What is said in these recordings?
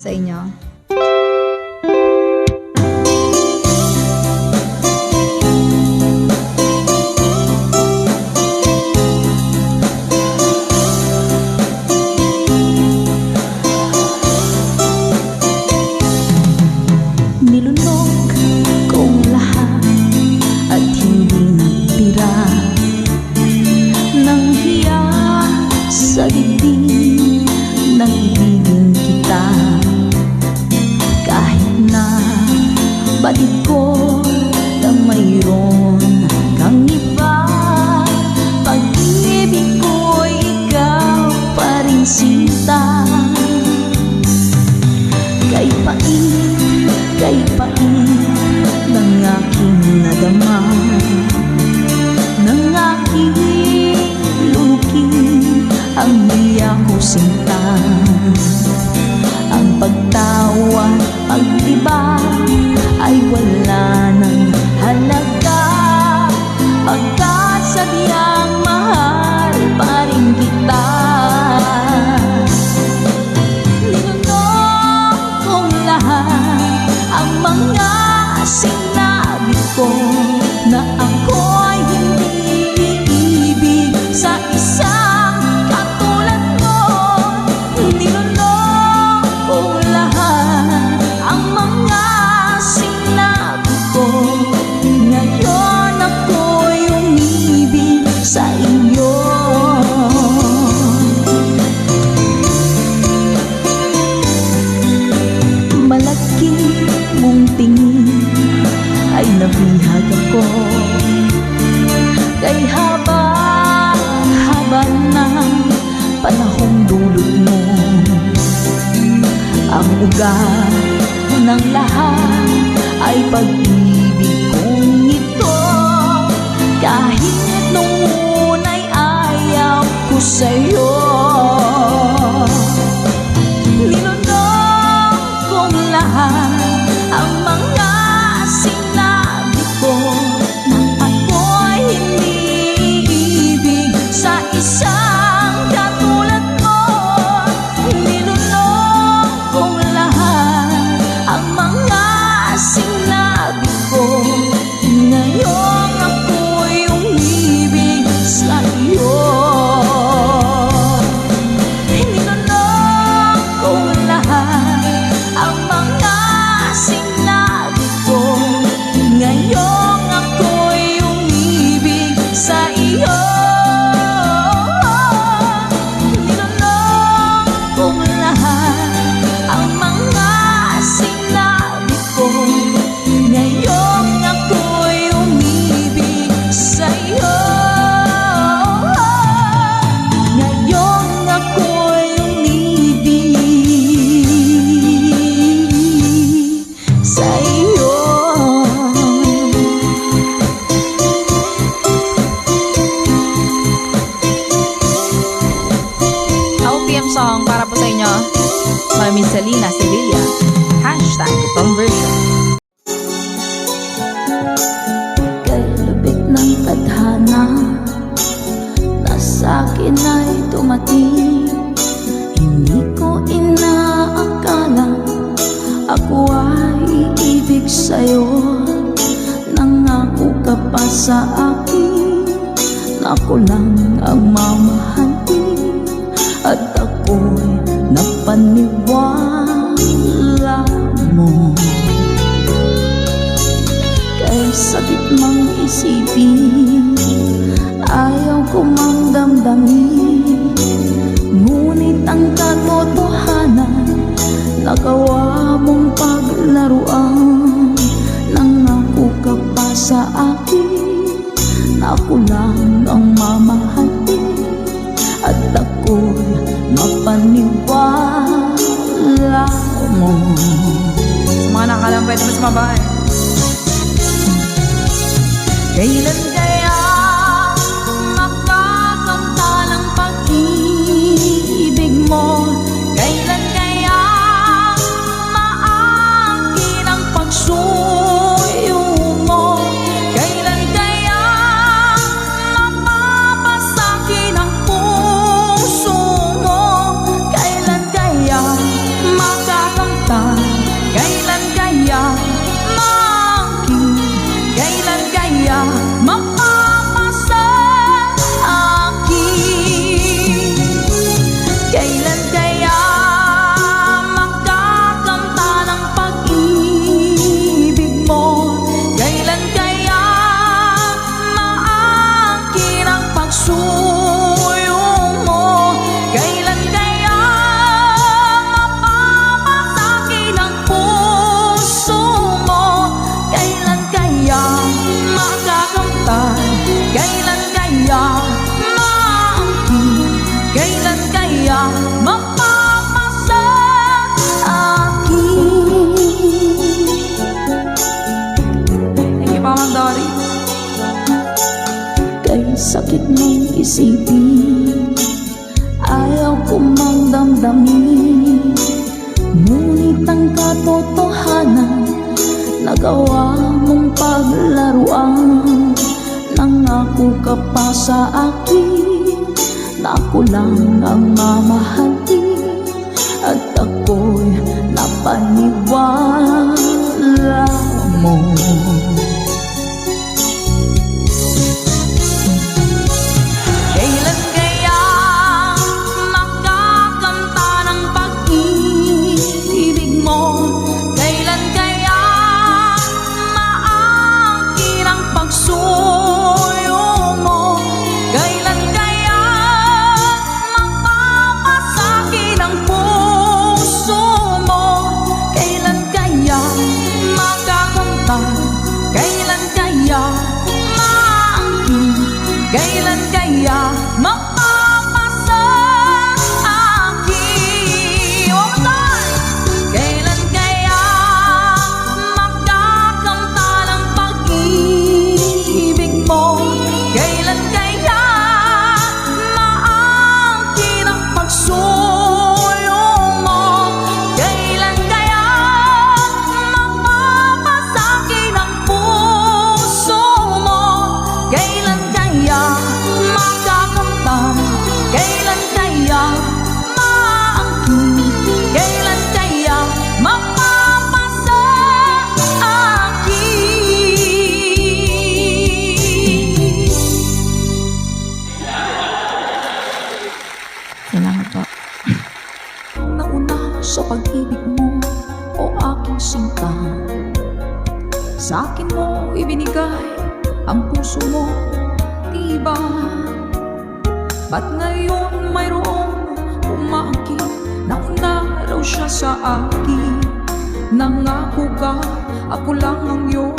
sa inyo. Nilunok kong lahat at hindi nagtira ng hiya sa dibdib ng ibigin kita. Kahit na batid ko na mayroon kang iba, pag-ibig ko'y ikaw pa rin sinta. Kay pait ng aking nadama, ng aking lulukin ang hiya ko sinta. Ang pagtawa, pagdiba ay wala ng halaga, pagkat sadyang mahal pa rin kita. Ninunok kong lahat ang mga sinabi ko na ako'y hindi iibig sa isang katulad mo. Ninunok kong lahat ang mga sinabi ko, ngayon ako'y umibig sa iyo. Malaki mong tingin ay nabihag ako, kay haba ng panahong dulot mo. Ang ugat ng lahat ay pag-ibig kong ito, kahit nung una'y ayaw ko sa'yo. Ninunok kong lahat ang mga sinabi ko na ako'y hindi iibig sa isang katulad mo. Ninunok kong lahat ang mga sinabi ko, ngayon ako'y umibig sa iyo. Ninunok kong lahat ang mga sinabi ko, ngayon ako'y umibig sa iyo. Ninunok kong lahat ang mga sinabi ko, ngayon ako'y umibig sa iyo. Ngayon ako'y umibig sa iyo. OPM song para po sa inyo, Mami Selena Sevilla, #conversion. Kay lubik ng tadhana na sa'kin ay tumating, hindi ko inaakala ako ay iibig sa'yo. Nangako ka pa sa akin na ako lang ang mamahalin, at ako'y napaniwala mo. Kay sabit mang isipin, ayaw ko mang damdamin, ngunit ang katotohanan nagawa mong paglaruan. Nangako ka pa sa akin na ako lang ang mamahalin, at ako'y mapaniwala mo. Sa mga nakalang pwede mo sumabay. Kailan kaya makakamtalang pag-ibig mo? Kailan kaya maangkin ang pagsuyo mo? Kailan kaya mapapasakin ang puso mo? Kailan kaya makakamtalang kakakamtan? Kailan kaya maaking? Kailan kaya mapapasa akin? Kailan kaya makakamta ng pag-ibig mo? Kailan kaya maakin ang pagsuyong mo? Kailan kaya mapapasakin ang puso mo? Kailan kaya makakamtan? Kailan kaya maakin? Kailan kaya mapapasa akin? Thank you pa, Ma'am Dory. Kay sakit mong isipin, ayaw ko mang damdamin, ngunit ang katotohanan, nagawa mong paglaruan. Nangako ka pa sa akin na ako lang ang mamahalin, at ako'y napaniwala mo. Kailan kaya makakamta ng pag-ibig mo? Kailan kaya maakin ang pagsuyo mo? Kailan kaya mapapasakin ang puso mo? Kailan kaya makakamta? Kailan kaya maakin? Kailan kaya mapapasa akin? One more time! Kailan kaya makakamta ng pag-ibig mo? Kailan kaya maakin ang pagsuyo mo? Kailan kaya mapapasakin ang puso mo? Kailan kaya makakamtan? Kailan kaya maakin? Kailan kaya mapapasa akin? Salamat po. Nauna sa pag-ibig mo, o aking sinta, sa akin mo ibinigay ang puso mo, diba? Ba't ngayon mayroong umakin? Nauna raw siya sa akin. Nangako ka, ako lang ang iyong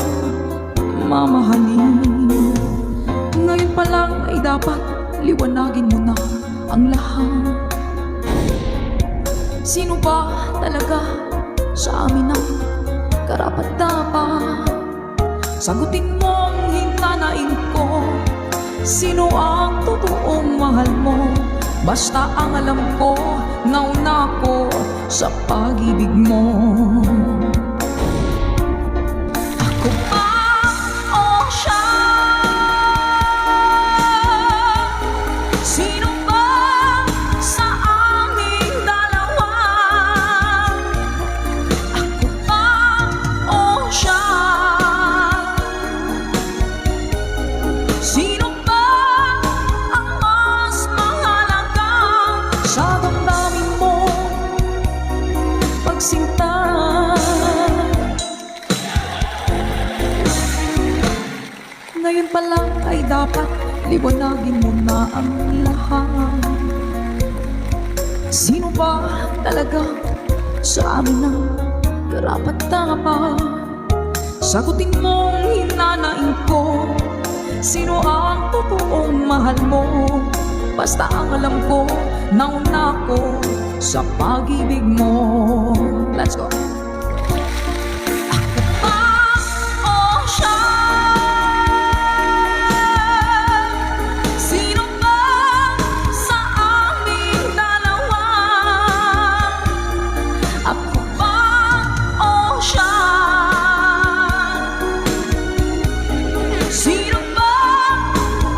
mamahalin. Ngayon pa lang ay dapat liwanagin mo na ang lahat. Sino ba talaga sa amin ang karapat-dapat? Sagutin mong hinanain ko, sino ang totoong mahal mo? Basta ang alam ko, nauna ko sa pag-ibig mo. Ako ba o siya? Sino ba sa aming dalawa? Ako ba o siya? Sino ba ang mas mahalaga sa damdamin mo? Pagsinta, ngayon pa lang ay dapat liwanagin mo na ang lahat. Sino ba talaga sa amin ang karapat-dapat? Sagutin mong hinanain ko, sino ang totoong mahal mo? Basta ang alam ko, nauna ko sa pag-ibig mo. Let's go! Ako ba o siya? Sino ba sa aming dalawa? Ako ba o siya? Sino ba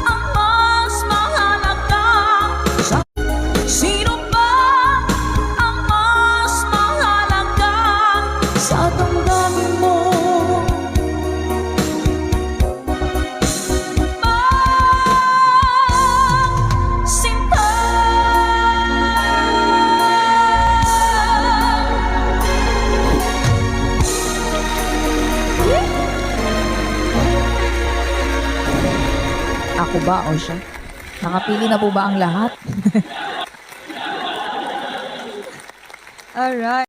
ang mas mahalaga? Sino ba ang mas mahalaga? sa damdamin mo. Sinta, Ako ba o siya? Nakapili na po ba ang lahat? Alright.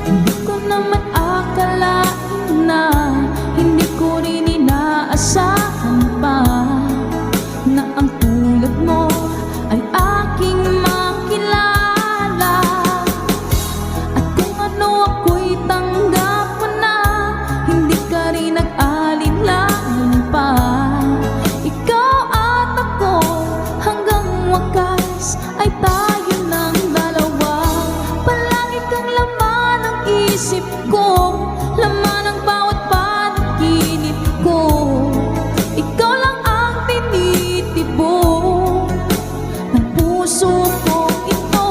hindi ko naman akalain na hindi ko rin inaasahan pa na ang tulad mo ay aking makilala. At kung ano ako'y tanggap mo na, hindi ka rin nag-alinlangan pa. Ikaw at ako hanggang wakas ay tayo ng dalawa. Palagi kang laman ng isip ko, laman ng bawat panaginip ko. Ikaw lang ang tinitibok ng puso ko ito.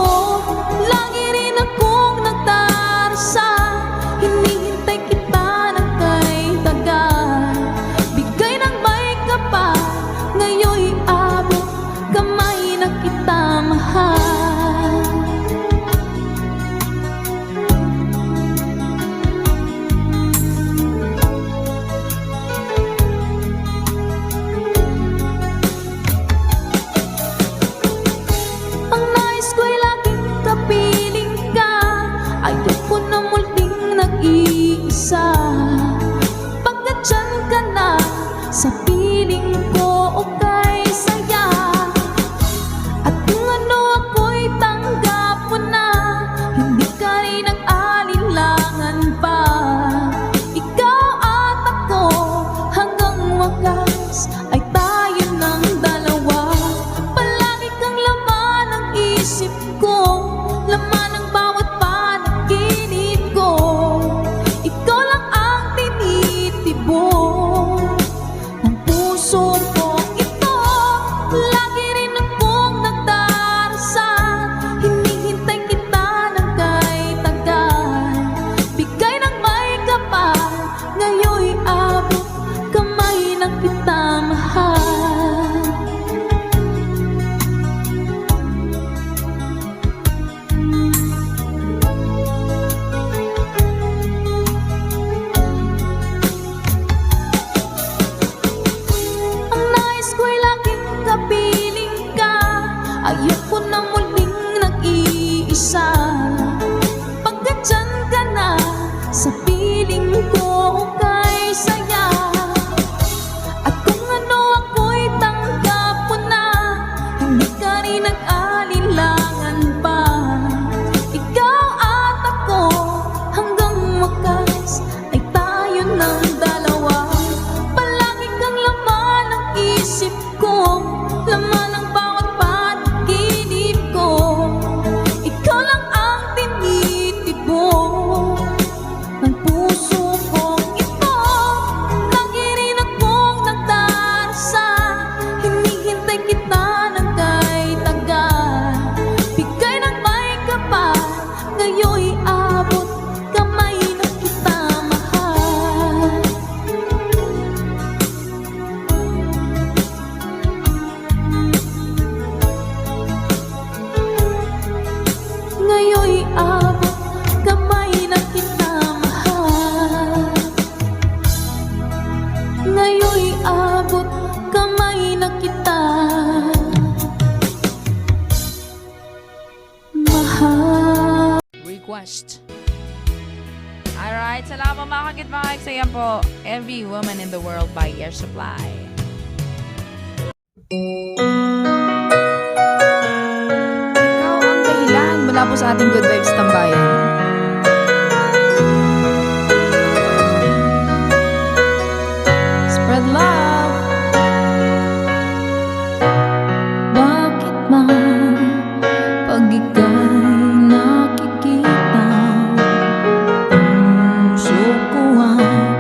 Lagi rin akong nagdarasal, hinihintay kita ng kay tagal. Bigay ng may kapal, ngayon'y abot kamay na kita mahal. Ang nais ko'y laging kapiling ka, ayoko na muling nag-iisa. Pagkat dyan ka na, sa piling ko okay saya. At kung ano ako'y tanggap mo na, hindi ka rin nag-alinlangan pa. Ikaw at ako hanggang wakas ay tayo ng dalawa. Palagi kang laman ng isip ko, laman ng bawat panaginip ko. Ikaw lang ang tinitibok ng puso ko ito. Lagi rin akong nagdarasal, hinihintay kita ng kay tagal. Bigay ng may kapal, ngayon'y abot kamay na kita mahal. Ang nais ko'y laging kapiling ka, ayoko na muling nag-iisa. Pagkat dyan ka na, sa piling ko okay saya. At kung ano ako'y tanggap mo na, hindi ka rin nag-alinlangan pa. Ikaw at ako hanggang wakas ay tayo ng dalawa. Palagi kang laman ng isip ko, laman ng bawat panaginip ko. Ikaw lang ang tinitibok ng puso ko ito. Lagi rin akong nagdarasal, hinihintay kita ng kay tagal. Bigay ng may kapal, ngayon'y abot kamay na kita mahal. Ngayon'y abot kamay na kita mahal. Ngayon'y abot kamay na kita mahal. Request. Alright, salamat mga kagitmahig sa yan po. Every Woman in the World by Air Supply. Ikaw ang dahilan mula po sa ating Good Vibes Tambayan. Spread love. Bakit man pag ika'y nakikita, puso ko ay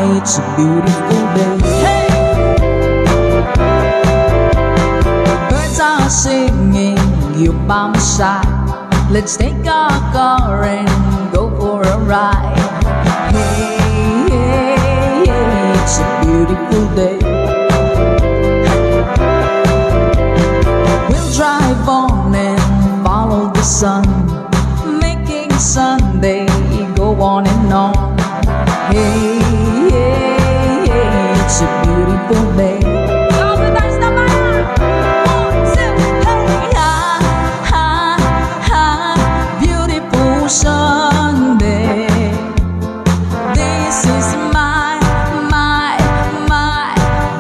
my, it's a beautiful day. Hey! Birds are singing, you by my side. Let's take our car and go for a ride. Hey, hey, hey, it's a beautiful day. We'll drive on and follow the sun, making Sunday go on and on. Hey, hey, hey, it's a beautiful day. Sunday, this is my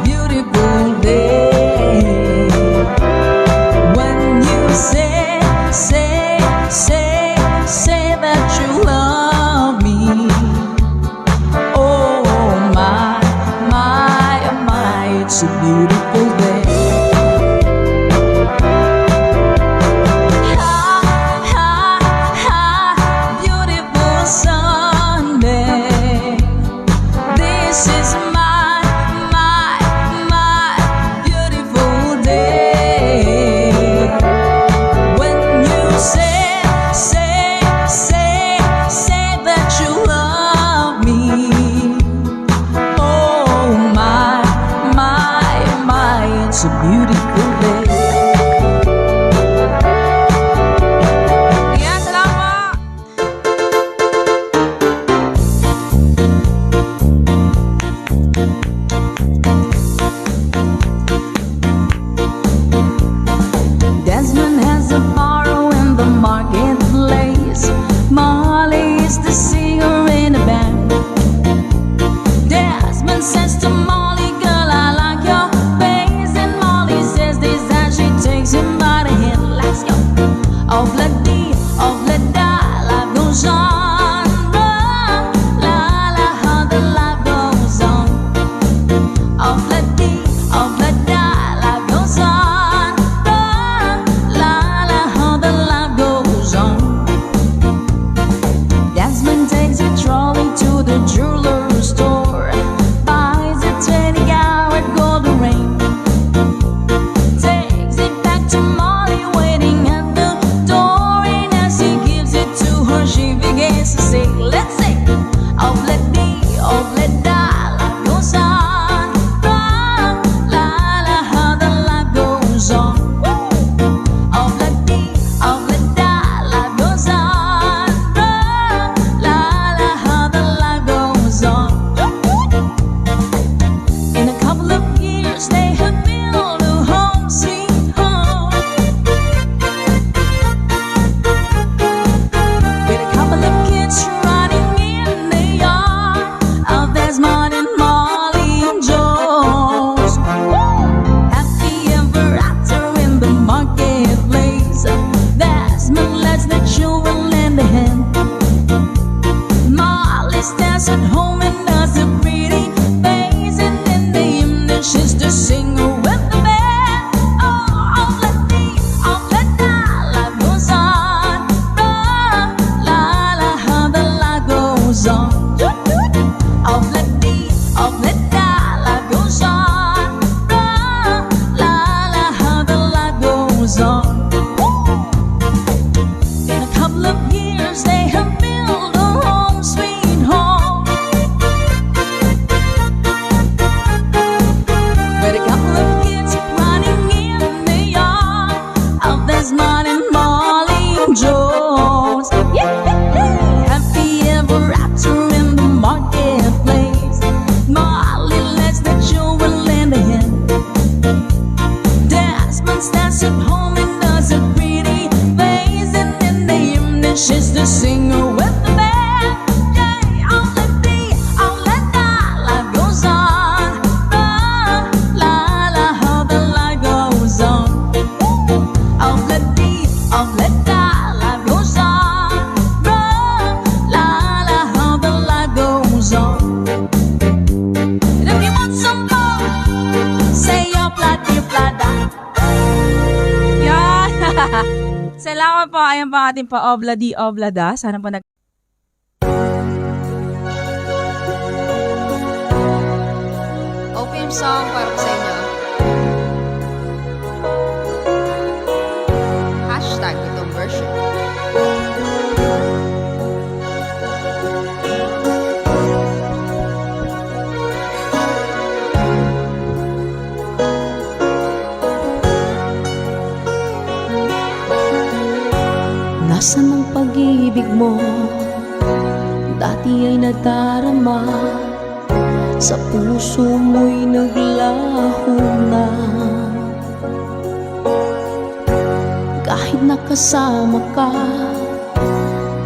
beautiful day. When you say that you love me, oh my, it's a beautiful day. It's a beautiful day. Yan, salamat! Desmond has a borrow in the marketplace. Molly is the singer in the band. Desmond says to Molly, girl, I like your face. And Molly says this as she takes him by the hand. Let's go. Of la dee, of la da, life goes on. La la, how the life goes on. Of la dee, of la da, life goes on. La la, how the life goes on. Desmond takes a trolley to the jeweler store, buys a 20-carat gold ring, takes it back to Molly waiting at the door, and as he gives it to her, she begins to sing. Let's sing. Of la dee, of la da, life goes on. La la, how the life goes on. Of la dee, of la da, life goes on. La la, how the life goes on. In a couple of years they have built a home, sweet home, with a couple of kids running in the yard of Desmond and Molly and Jones. Happy ever after in the marketplace. Desmond lets the children lend a hand. Molly stands at home and does a pretty face, and in the evening she's the singer with the band. Oh, of la dee, of la da, life goes on. La la, how the life goes on. Of la dee, of la da, life goes on. La la, how the life goes on. In a couple of years they have built a home, sweet home, with a couple of kids running in the yard of Desmond and Molly and Jones. Happy ever after in the marketplace. Molly lets the children lend a hand. Desmond stands at home and does a pretty face, and in the evening she's the singer with the band. Yeah, of la dee, of la da, life goes on. La la, how the life goes on. Of la dee, of la da, life goes on. La la, how the life goes on. And if you want some more, say your flatty flada. Yan! Salamat po. Ayan po ang ating pa-obladi oblada. Sana po song para po sa inyo. Hashtag itong version. Nasaan ang pag-ibig mo? Dati ay nadarama, sa puso mo'y naglaho na. Kahit nakasama ka,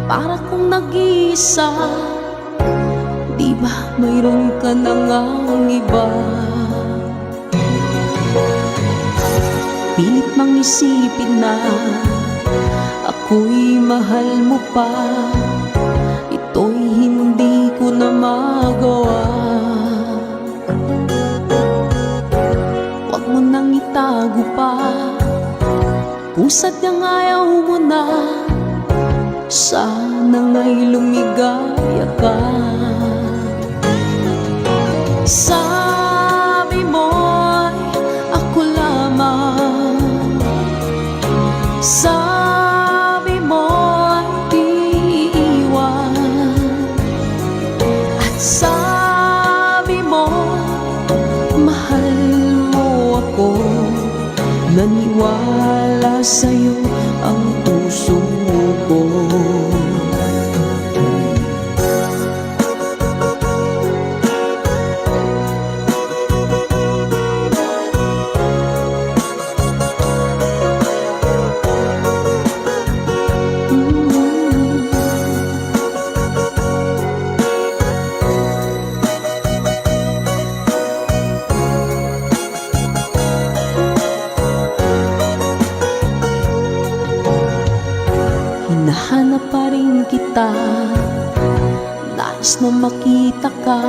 para kong nag-iisa. Di ba mayroon ka na ngang iba? Pilit mang isipin na ako'y mahal mo pa, ito'y hindi ko na magawa. Huwag mo nang itago pa, kung sadyang ayaw mo na, sana nga'y lumigaya ka. Sabi mo'y ako lamang, sabi mo'y di iiwan, at sabi mo mahal mo ako. Naniwala sa'yo ang puso ko. Hinahanap pa rin kita, nais na makita ka,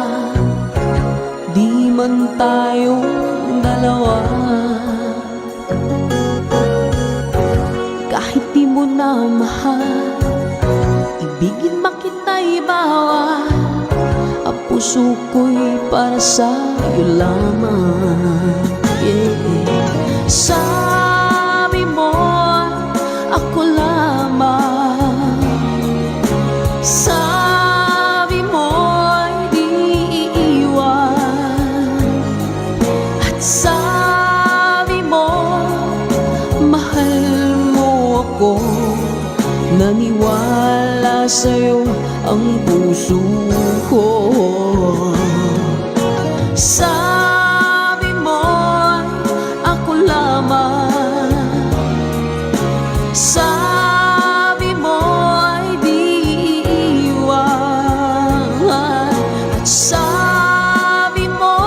di man tayong dalawa. Kahit di mo na mahal, ibigin makita'y bawal. Ang puso ko'y para sa'yo lamang, yeah. Sabi mo ako lamang, sabi mo'y di iiwan, at sabi mo mahal mo ako. Naniwala sa'yo ang puso ko. Sabi mo'y ako lamang, sabi mo'y di iiwan, at sabi mo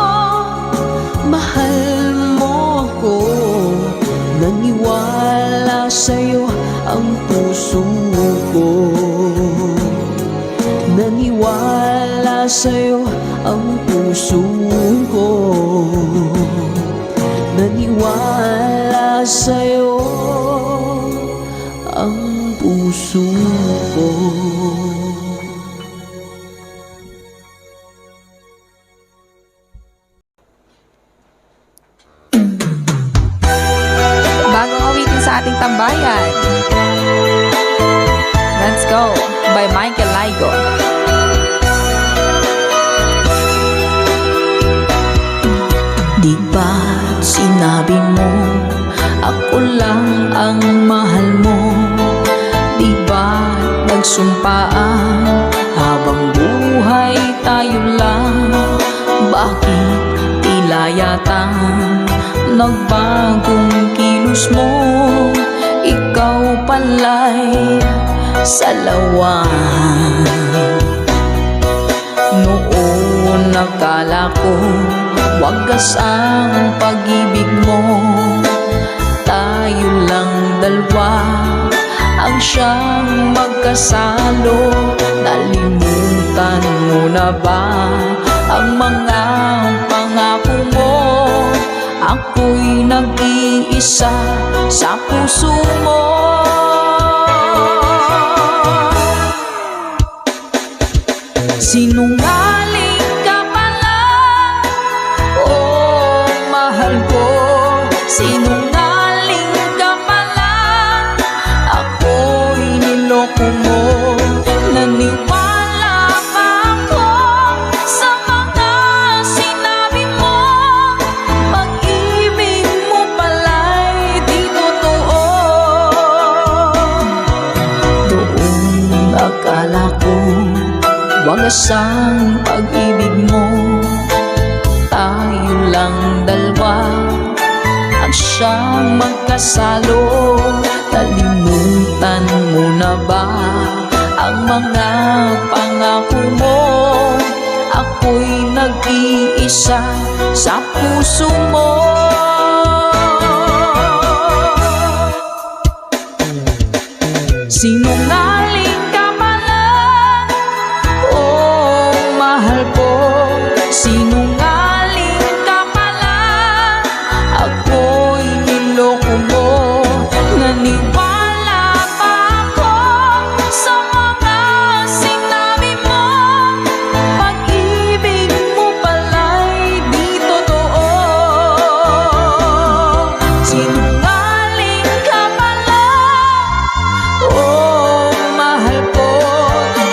mahal mo ako. Naniwala sa'yo ang puso ko. Naniwala sa'yo ang puso ko. Naniwala sa'yo ang puso ko. Bagong awitin sa ating tambayan. Let's Go by Michael Laigo. Di ba't sinabi mo ako lang ang mahal mo? Di ba't nagsumpaan habang buhay tayo lang? Bakit tila yata nagbagong kilos mo? Ikaw pala'y salawan. Noon nakala ko wagas ang pag-ibig mo, tayo lang dalawa ang siyang magkasalo. Nalimutan mo na ba ang mga pangako mo? Ako'y nag-iisa sa puso mo. Sinungaling ka pala, oh, isang pag-ibig mo. Tayo lang dalawa at siyang magkasalo. Kalimutan mo na ba ang mga pangako mo? Ako'y nag-iisa sa puso mo. Sinungaling ka pala, oh mahal ko. Sinungaling ka pala, ako'y niloko mo. Naniwala pa ako sa mga sinabi mo. Pag-ibig mo pala'y di totoo. Sinungaling ka pala, oh mahal ko.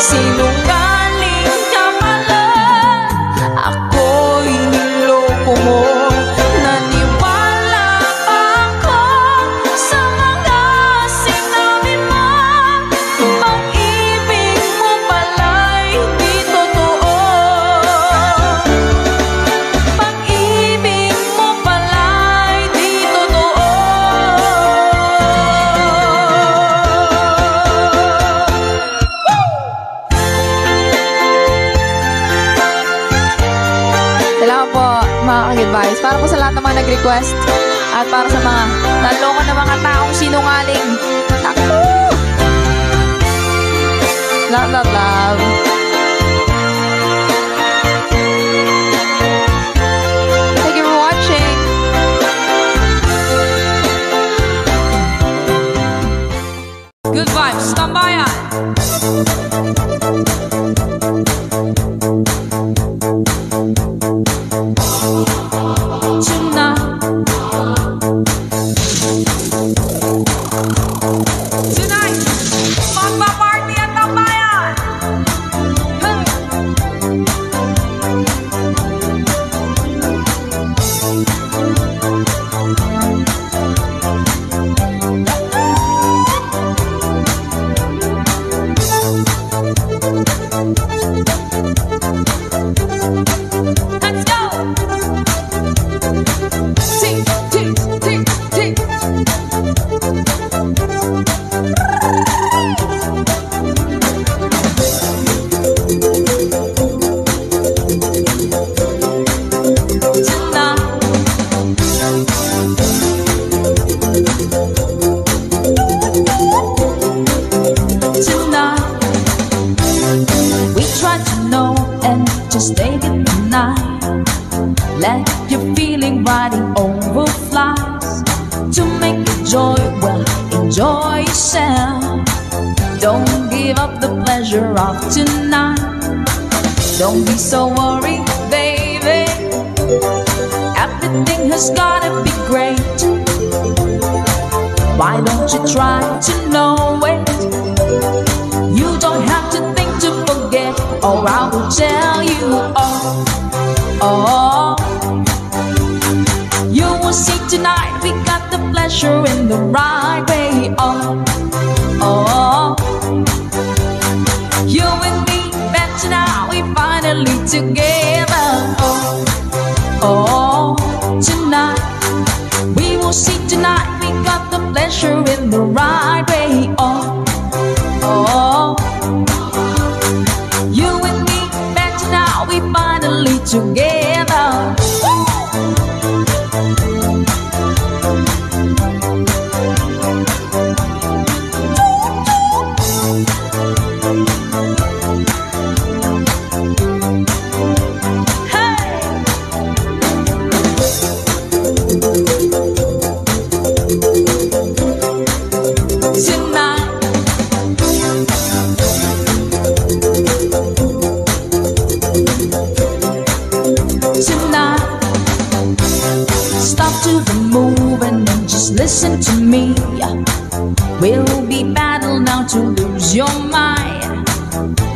Sinungaling ka pala, ako'y niloko mo. Naniwala pa ako sa mga sinabi mo. Pag-ibig mo pala'y di totoo. Pag-ibig mo pala'y di totoo. Salamat po mga ka-Good-Vibes. Para po sa lahat ng mga nag-request at para sa mga naloko na mga taong sinungaling. Ako! Love. Thank you for watching. Good vibes, tambayan. Tonight, magpa-party ang tambayan. Hey! Let's go! Tick, tick, tick, tick. Tonight, we try to know and just take it tonight. Let your feeling riding over flies. To make it joy, well, enjoy yourself. Don't give up the pleasure of tonight. Don't be so worried, baby. Everything has gotta be great. Why don't you try to know it? You don't have to think to forget, or I will tell you all. You will see tonight we got the pleasure in the right way. You and me, better now, we finally together. Tonight we will see tonight we got the pleasure in the right way. You and me, better now, we finally together. Tonight, stop to the moving and just listen to me. We'll be battle now to lose your mind.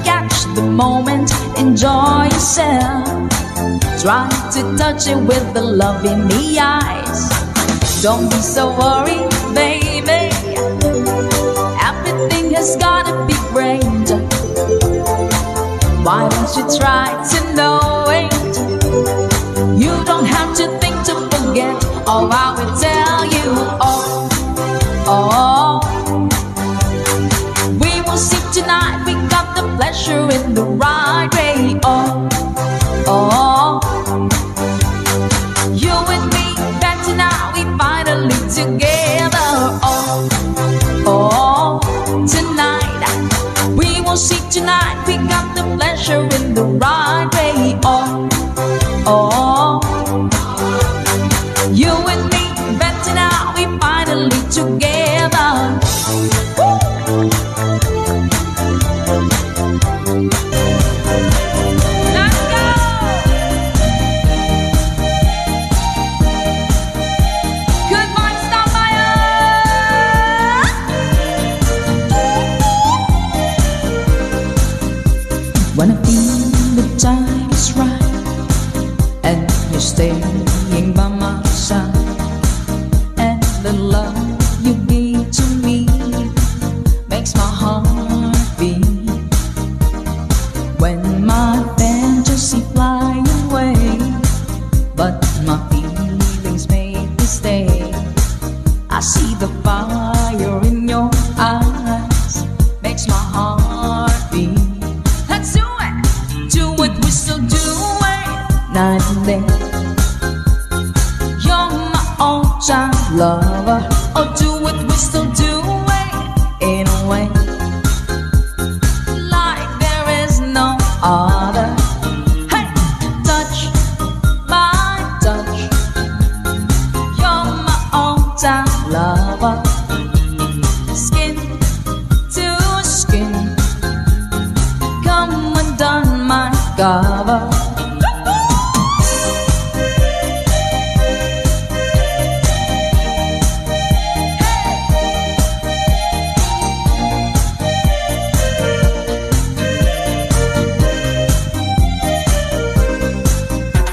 Catch the moment, enjoy yourself. Try to touch it with the love in the eyes. Don't be so worried, baby. Everything has gotta be great. Why don't you try to know it? You don't have to think to forget. Oh, I will tell you. Oh, oh. We will see tonight. We got the pleasure in the right way. Oh, oh. You and me, better now. We finally together. Oh, oh. Tonight, we will see tonight. We got the pleasure in the right way. Oh, oh. You and me, better now. We finally together. Woo! Let's go! Good morning, Starfire! When I feel the time is right and you're staying by my side, and the love you gave to me makes my heart beat. When my fantasy fly away, but my feelings make me stay, I see the fire in your eyes, makes my heart beat. Let's do it, we still do it, night and day. You're my all-time lover. Oh, do it, we still do it, in a way, like there is no other. Hey, touch my touch. You're my all-time lover. Skin to skin, come undone my cover.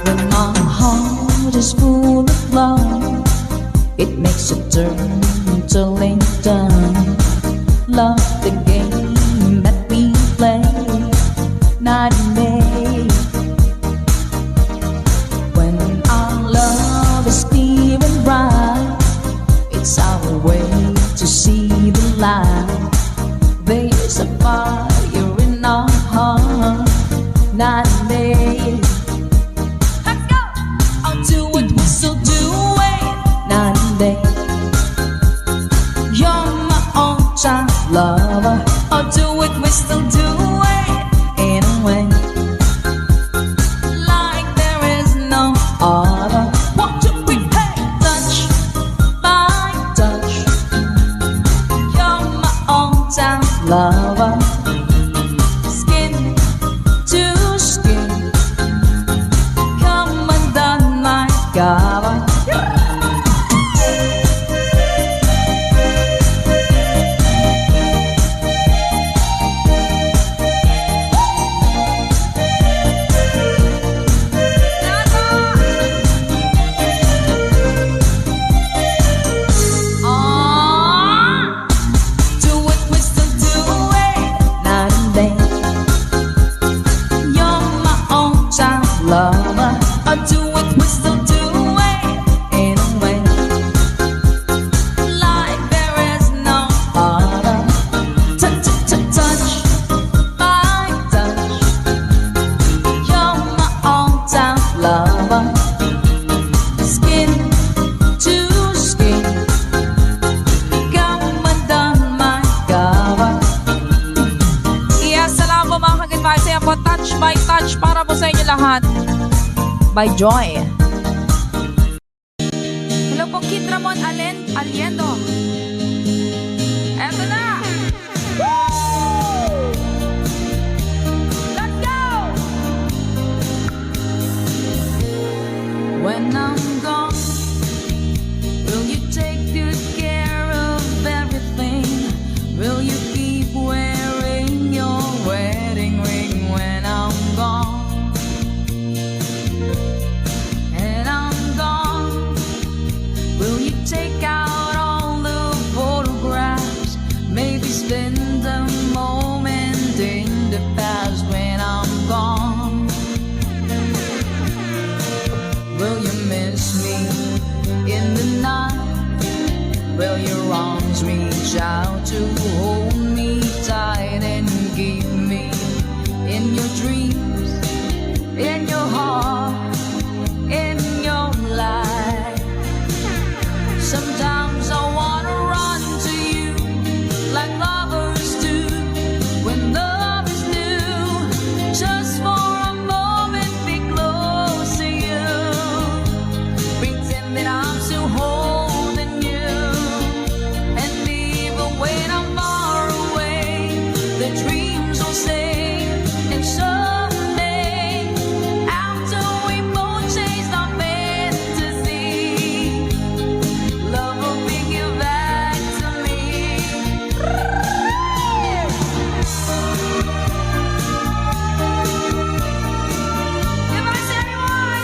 When my heart is full of love, it makes it turn to Lincoln. Love the game that we play, night and day. When our love is clear and bright, it's our way to see the light. There's a fire in our heart, night and day. Let's go! I'll do it, we still do it, night and day. You're my all-time lover. I'll do it, we still do it, in a way, like there is no other. 1, 2, 3, hey! Touch by touch. You're my all-time lover. Skin to skin, come undone my cover. Do it, we still do it, night and day. You're my all-time lover. I do it, we still do it, in a way, like there is no other. Touch by touch. You're my all-time lover. Skin to skin, come undone my cover. Yes, salamat po mga kag-advise. Ayan po, touch by touch para po sa inyo lahat. By Joy. Hello po, Kid Ramon Aliendo. Eto na! Woo! Let's go! When I'm gone, will you take good care of everything? Will you keep wearing your wedding ring when I'm gone? And I'm gone, will you take out all the photographs? Maybe spend a moment in the past when I'm gone. arms reach out to hold me tight and keep me in your dreams, in your heart, in your life. Sometimes I wanna run to you like lovers do when love is new. Just for a moment, be close to you. Pretend that I'm still holding you, and even when I'm far away, the dreams will stay. And someday, after we both chase our fantasy, love will bring you back to me. If I say why,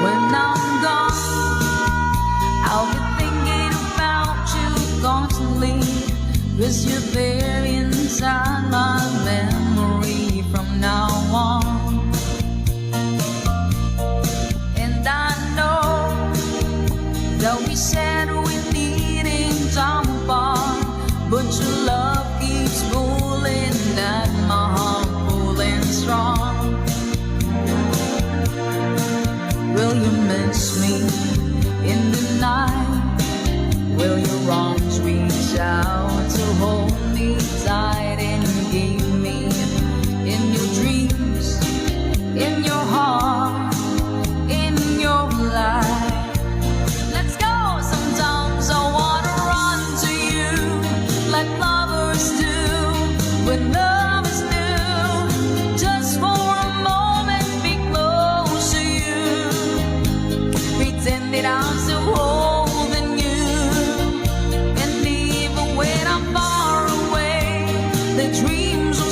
when I'm gone, I'll be thinking about you constantly, 'cause you're there inside my memory from now on. And I know that we said we needing time apart, but your love keeps pulling at my heart, pulling strong. Will you miss me in the night? Will your arms reach out to hold me tight and keep me in your dreams, in your heart, in your life? Let's go! Sometimes I wanna run to you like lovers do when love is new. Just for a moment, be close to you. Pretend that I'm still holding you, and even when I'm far away, the dreams will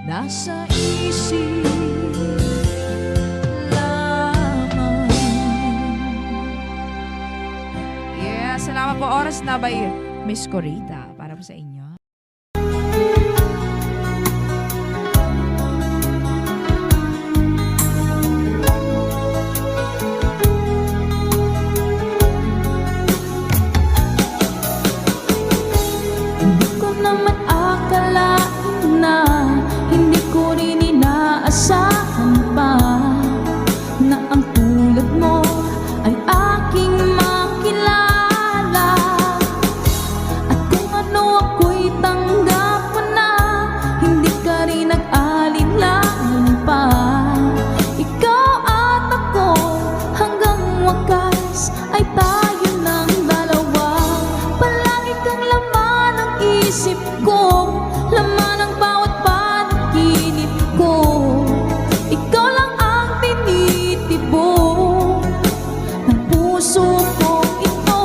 nasa isip lamang. Yeah, salamat po. Oras na by Miss Corita para po sa inyo. Hindi ko naman akalain na hindi ko rin inaasahan pa na ang tulad mo ay aking makilala. At kung ano ako'y tanggap mo na, hindi ka rin nag-alinlangan pa. Ikaw at ako hanggang wakas ay tayo ng dalawa. Palagi kang laman ng isip ko, laman ng bawat panaginip ko. Ikaw lang ang tinitibok ng puso ko ito.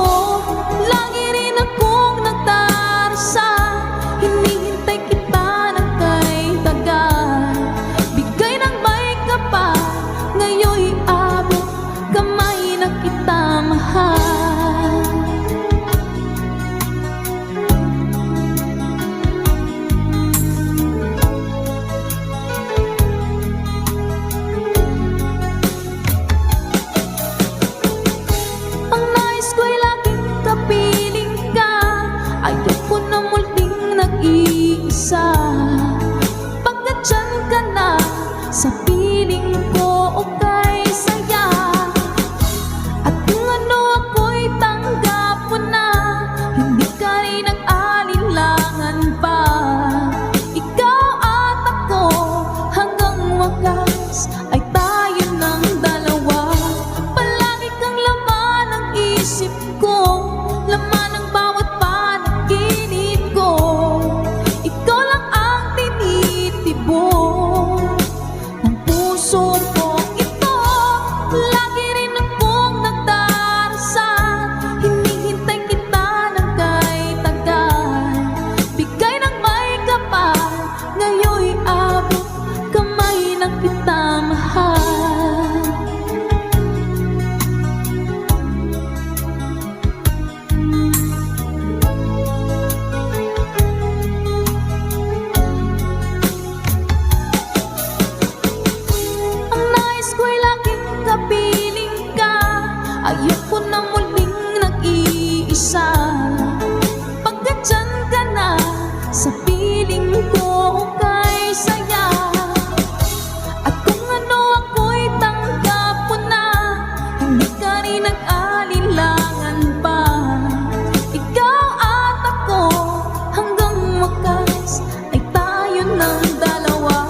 Lagi rin akong nagdarasal, hinihintay kita ng kay tagal. Bigay ng may kapal, ngayon'y abot kamay na kita mahal. Ang nais ko'y laging kapiling ka, ayoko na muling nag-iisa. Pagkat dyan ka na, sa piling ko okay saya. At kung ano ako'y tanggap mo na, hindi ka rin nag-alinlangan pa. Ikaw at ako hanggang wakas ay tayo ng dalawa. Palagi kang laman ng isip ko, laman ng bawat panaginip ko. Ikaw lang ang tinitibok ng puso ko ito. Lagi rin akong nagdarasal, hinihintay kita ng kay tagal. Bigay ng may kapal, ngayon'y abot kamay na kita mahal. Ang nais ko'y laging kapiling ka, ayoko na muling nag-iisa. Pagkat dyan ka na, sa piling ko okay saya. At kung ano ako'y tanggap mo na, hindi ka rin nag-alinlangan pa. Ikaw at ako hanggang wakas ay tayo ng dalawa.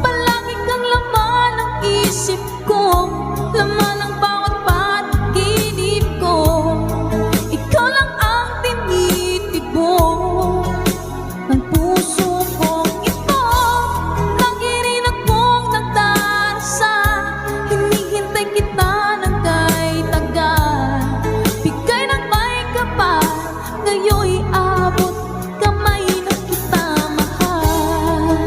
Palagi kang laman ng isip ko, laman ng bawat panaginip ko. Ikaw lang ang tinitibok ng puso ko ito. Lagi rin akong nagdarasal, hinihintay kita ng kay tagal. Bigay ng may kapal, ngayon'y abot kamay na kita mahal.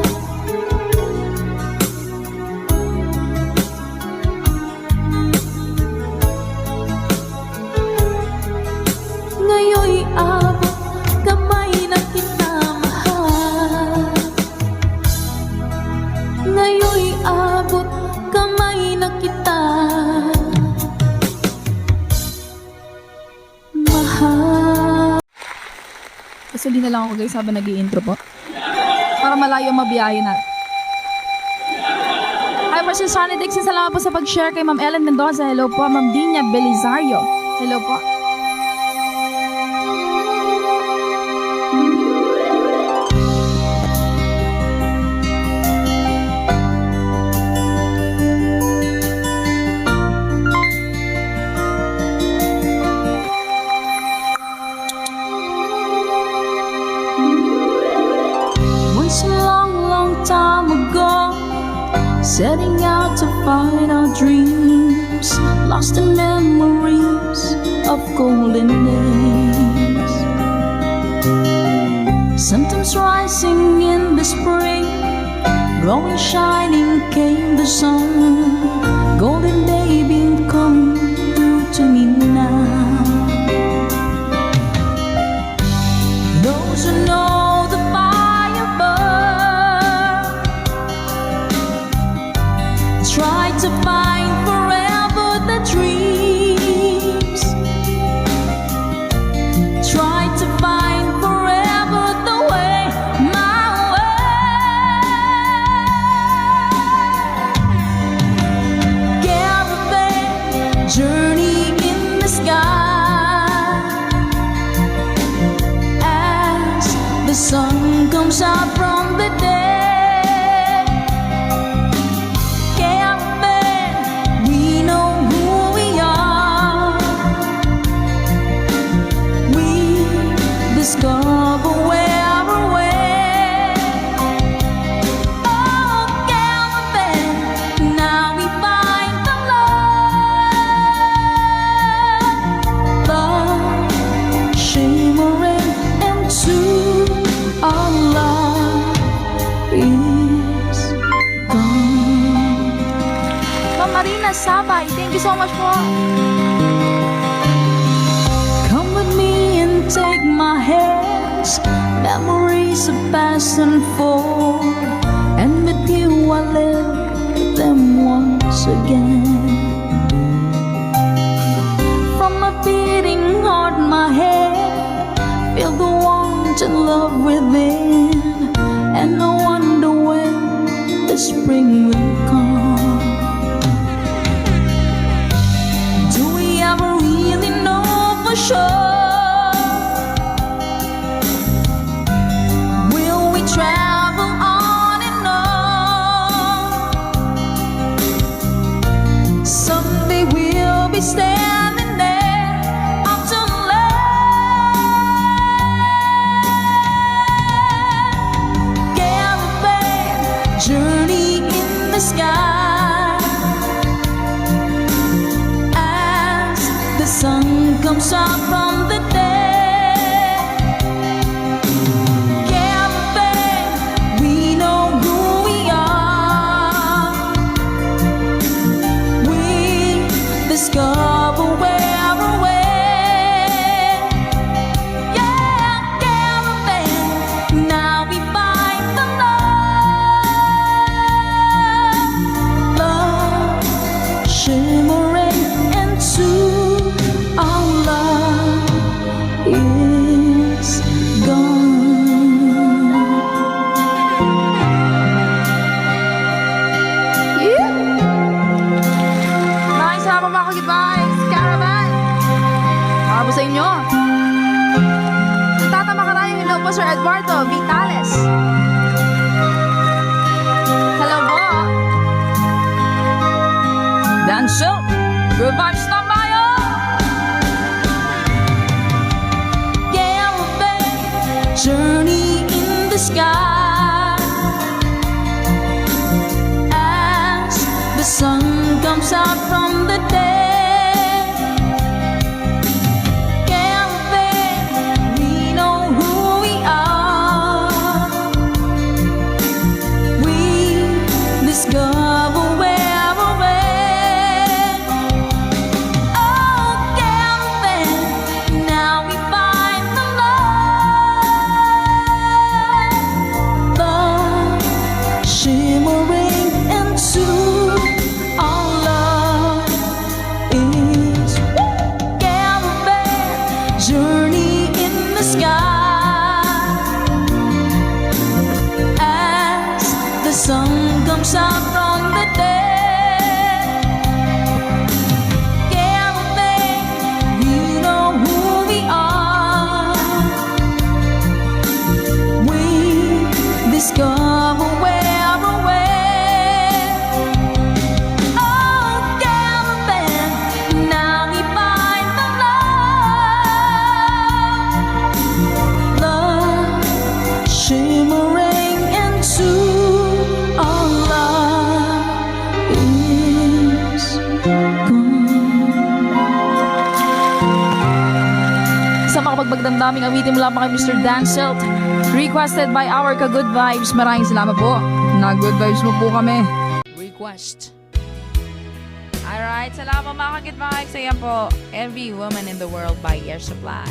Ngayon'y abot kamay na kita mahal. Ngayon'y abot kamay na kita mahal. Kasali na lang ako guys habang nag-i-intro po. Para malayo mabiyahe na. Hi po si Sonny Dixon. Salamat po sa pag-share kay Ma'am Ellen Mendoza. Hello po. Ma'am Dinya Belisario. Hello po. Once a long, long time ago, setting out to find our dreams, lost in memories of golden days. Sometimes rising in the spring, Glowing, shining came the sun. Golden day beam come through to me now. Those who know the fire burn try to find forever the dreams. Try to find forever the way, my way. Caravan journey in the sky as the sun comes out from the day. Caravan, we know who we are. We discover where we're way. Oh, caravan, now we find the love shimmering into our love is gone. Ma'am Marina Sabay, thank you so much po. Come with me and take my hands. Memories of past unfold, and with you I live them once again. From my beating heart, my head, feel the warmth and love within, and I wonder when the spring will come. Do we ever really know for sure? Will we travel on and on? Someday we'll be standing there up to land. Caravan journey in the sky as the sun comes out from the day. Caravan, we know who we are. We discover where we're way. Yeah, caravan, now we find the love shimmering into our love is gone. Maraming salamat mga ka-Good-Vibes, Caravan. Para po sa inyo. Tatama ka tayo. Hello po, Sir Eduardo Vitales. Hello po. Dancel, good vibes na tayo. Caravan journey in the sky as the sun comes out from the day. Caravan, we know who we are. We discover where we're way. Oh, caravan, now we find the love shimmering into our love is caravan journey in the sky as the sun comes out from the day. Caravan, we know who we are. We discover where we're way. Oh, caravan, now we find the love shimmering into our love is gone. Sa makapagbagdamdaming awitin mula pa kay Mr. Dancel, requested by our ka-Good Vibes. Maraming salamat po. Nag-good vibes mo po kami. Request. Alright, salamat mga ka-good vibes. Ayan po, Every Woman in the World by Air Supply.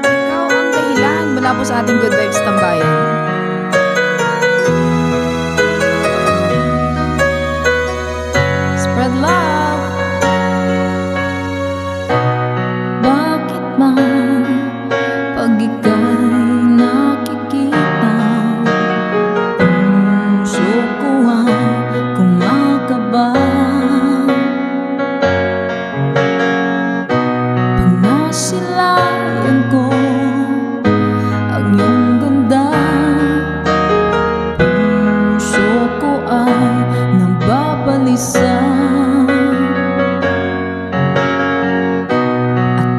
Ikaw ang dahilan mula po sa ating good vibes tambayan. Spread love. Bakit ba pag ika'y nakikita, puso ko ay kumakaba? Pag nasilayan ko ang iyong ganda, puso ko ay nababalisa.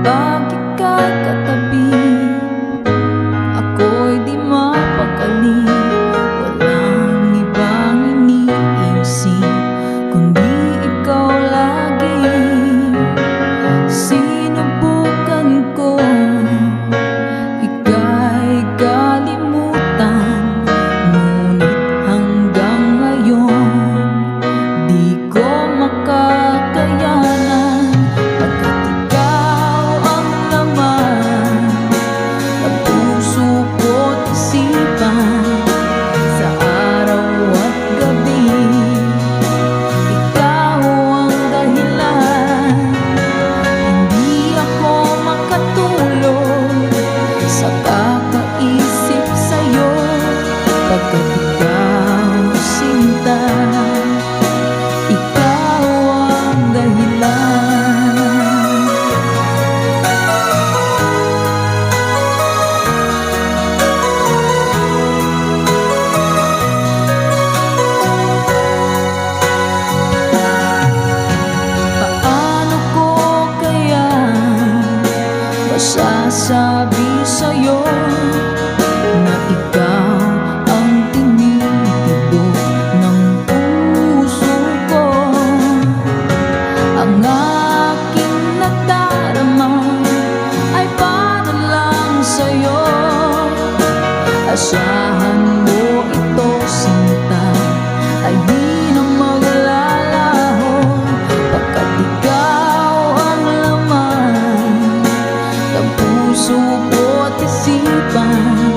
Pag ika'y katabi, ako'y di mapakali. Walang ibang iniisip, kundi ikaw lagi. Sinubukan ko, ika'y kalimutan, ngunit hanggang ngayon di ko makakayanan. Pagkat ikaw ang laman ng puso ko't isipan, sa araw at gabi ikaw ang dahilan. Hindi ako makatulog sa kakaisip sa'yo, pagkat ikaw sinta, ikaw ang dahilan. Paano ko kaya masasabi sa'yo na ikaw ang tinitibok ng puso ko? Ang aking nadarama ay para lang sa'yo. Asahan mo ito, sinta, ay di na maglalaho, pagkat ikaw ang laman ng puso ko't isipan,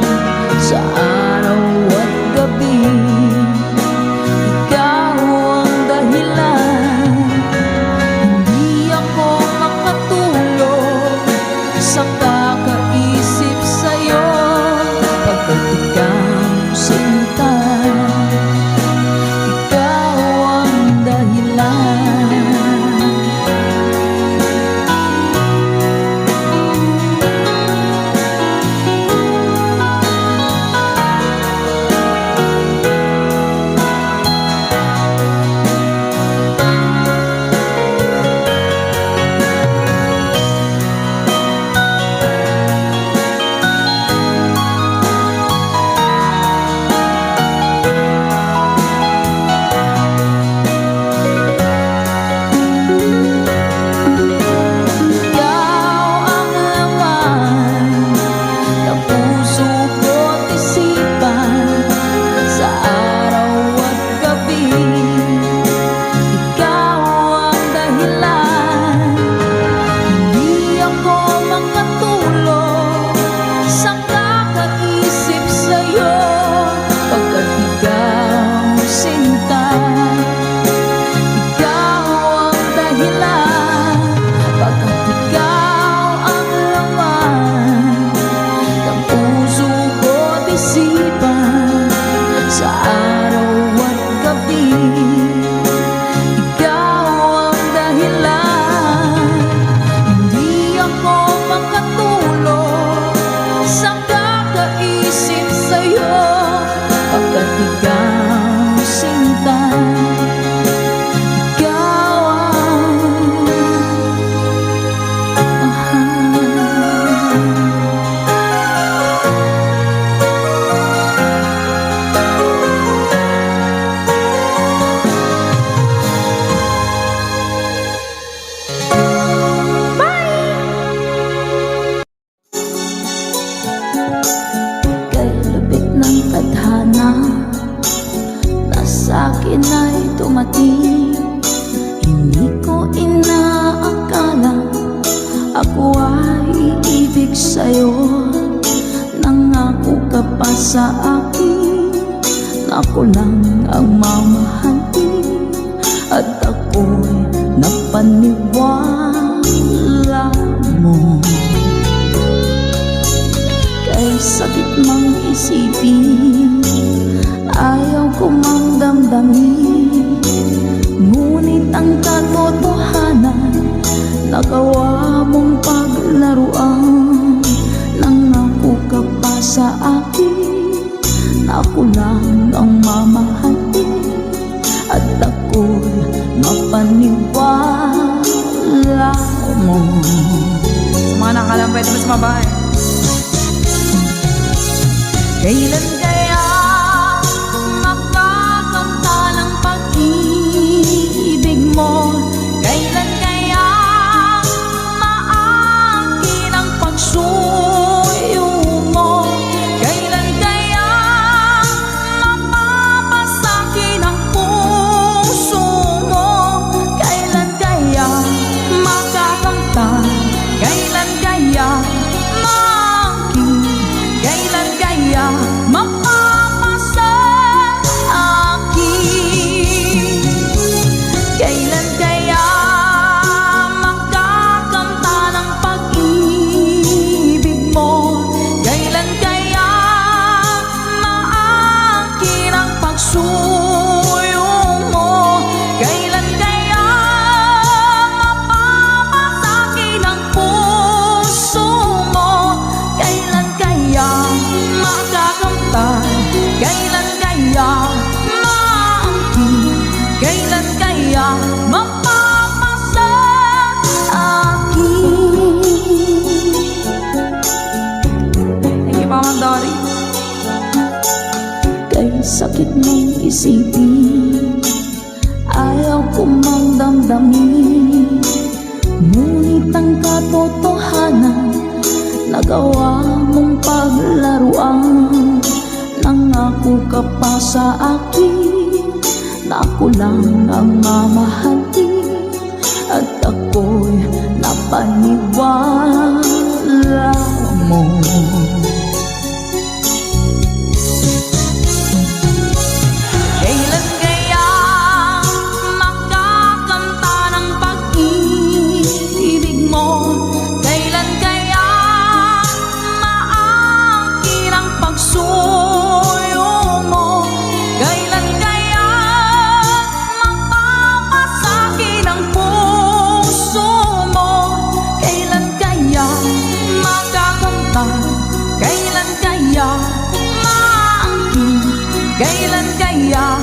sa araw at gabi ikaw ang dahilan. Hindi ako makatulog sa kakaisip sa'yo, pagkat ikaw akin ay dumating. Hindi ko inaakala ako ay iibig sa'yo. Nangako ka pa sa akin na ako lang ang mamahalin, at ako'y napaniwala mo. Kay sakit mang isipin, ayaw ko mang damdamin, ngunit ang katotohanan nagawa mong paglaruan. Nangako ka pa sa akin na ako lang ang mamahalin, at ako'y mapaniwala mo. Sa mga nakalang pwede mo sumabay. Kailan kaya makakanta ng pag-ibig mo? Kailan kaya maangkin ang pagsuyo mo? Kailan kaya mapapasakin ang puso mo? Kailan kaya makakanta? Kailan kaya maangkin? Kailan kaya mapapasa akin? Kailan kaya makakanta ng pag-ibig mo? Kailan kaya maangkin ang pagsuyo mo? Kailan kaya mapapasakin ang puso mo? Kailan kaya makakamtan? Kailan kaya maangkin? Kailan kaya mapapasa akin? Thank you, Mama Dory. Kay sakit mong isipin, ayaw ko mang damdamin, ngunit ang katotohanan nagawa mong paglaruan. Nangako ka pa sa akin na ako lang ang mamahalin, at ako'y napaniwala mo. Kailan kaya makakanta ng pag-ibig mo? Kailan kaya maangkin ang pagsuyo mo? Kailan kaya mapapasakin ang puso mo? Kailan kaya makakanta? Kailan kaya maangkin? Kailan kaya